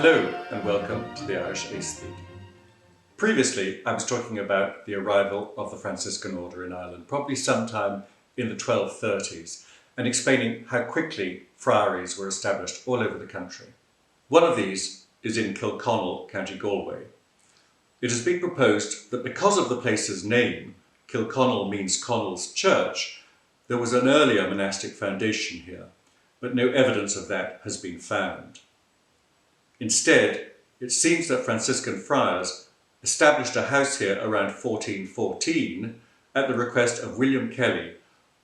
Hello and welcome to the Irish Aesthete. Previously I was talking about the arrival of the Franciscan order in Ireland, probably sometime in the 1230s, and explaining how quickly friaries were established all over the country. One of these is in Kilconnell, County Galway. It has been proposed that because of the place's name, Kilconnell means Connell's church, there was an earlier monastic foundation here, but no evidence of that has been found. Instead, it seems that Franciscan friars established a house here around 1414 at the request of William Kelly,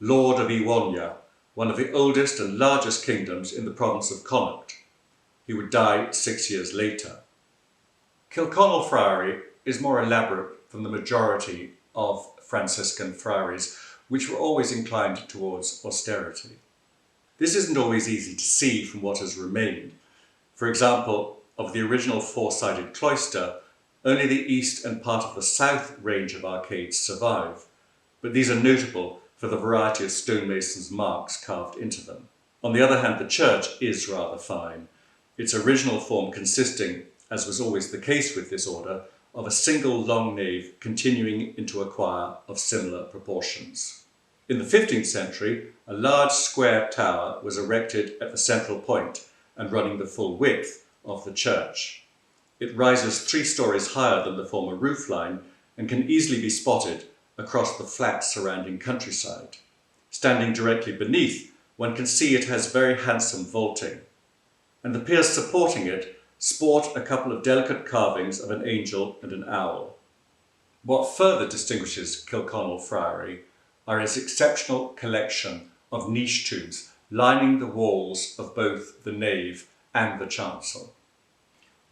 Lord of Iwonya, one of the oldest and largest kingdoms in the province of Connacht. He would die 6 years later. Kilconnell Friary is more elaborate than the majority of Franciscan friaries, which were always inclined towards austerity. This isn't always easy to see from what has remained. For example, of the original four-sided cloister, only the east and part of the south range of arcades survive, but these are notable for the variety of stonemasons' marks carved into them. On the other hand, the church is rather fine, its original form consisting, as was always the case with this order, of a single long nave continuing into a choir of similar proportions. In the 15th century, a large square tower was erected at the central point and running the full width of the church. It rises 3 stories higher than the former roofline and can easily be spotted across the flat surrounding countryside. Standing directly beneath, one can see it has very handsome vaulting, and the piers supporting it sport a couple of delicate carvings of an angel and an owl. What further distinguishes Kilconnell Friary are its exceptional collection of niche tombs lining the walls of both the nave and the chancel.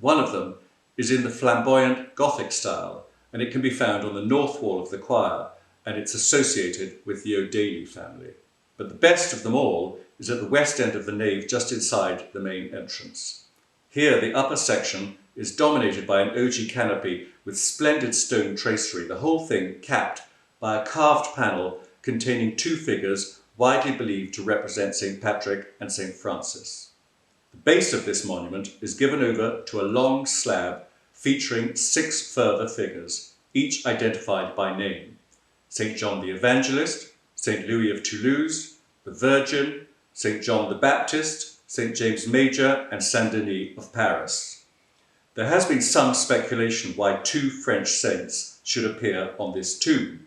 One of them is in the flamboyant Gothic style, and it can be found on the north wall of the choir, and it's associated with the O'Daly family. But the best of them all is at the west end of the nave, just inside the main entrance. Here the upper section is dominated by an ogee canopy with splendid stone tracery, the whole thing capped by a carved panel containing 2 figures widely believed to represent St. Patrick and St. Francis. The base of this monument is given over to a long slab featuring 6 further figures, each identified by name: St. John the Evangelist, St. Louis of Toulouse, the Virgin, St. John the Baptist, St. James Major and Saint Denis of Paris. There has been some speculation why 2 French saints should appear on this tomb.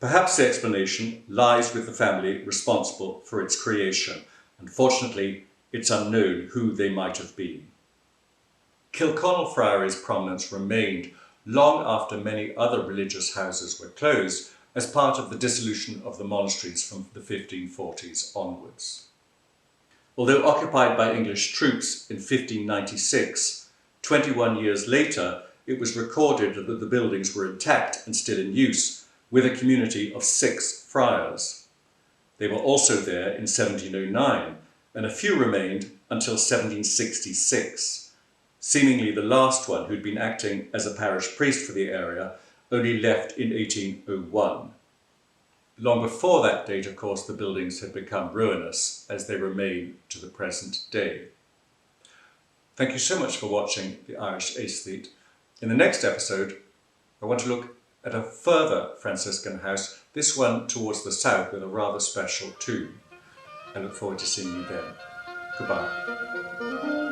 Perhaps the explanation lies with the family responsible for its creation. Unfortunately, it's unknown who they might have been. Kilconnell Friary's prominence remained long after many other religious houses were closed as part of the dissolution of the monasteries from the 1540s onwards. Although occupied by English troops in 1596, 21 years later, it was recorded that the buildings were intact and still in use, with a community of 6 friars. They were also there in 1709, and a few remained until 1766. Seemingly the last one, who'd been acting as a parish priest for the area, only left in 1801. Long before that date, of course, the buildings had become ruinous, as they remain to the present day. Thank you so much for watching the Irish Aesthete. In the next episode, I want to look at a further Franciscan house, this one towards the south with a rather special tomb. I look forward to seeing you then. Goodbye.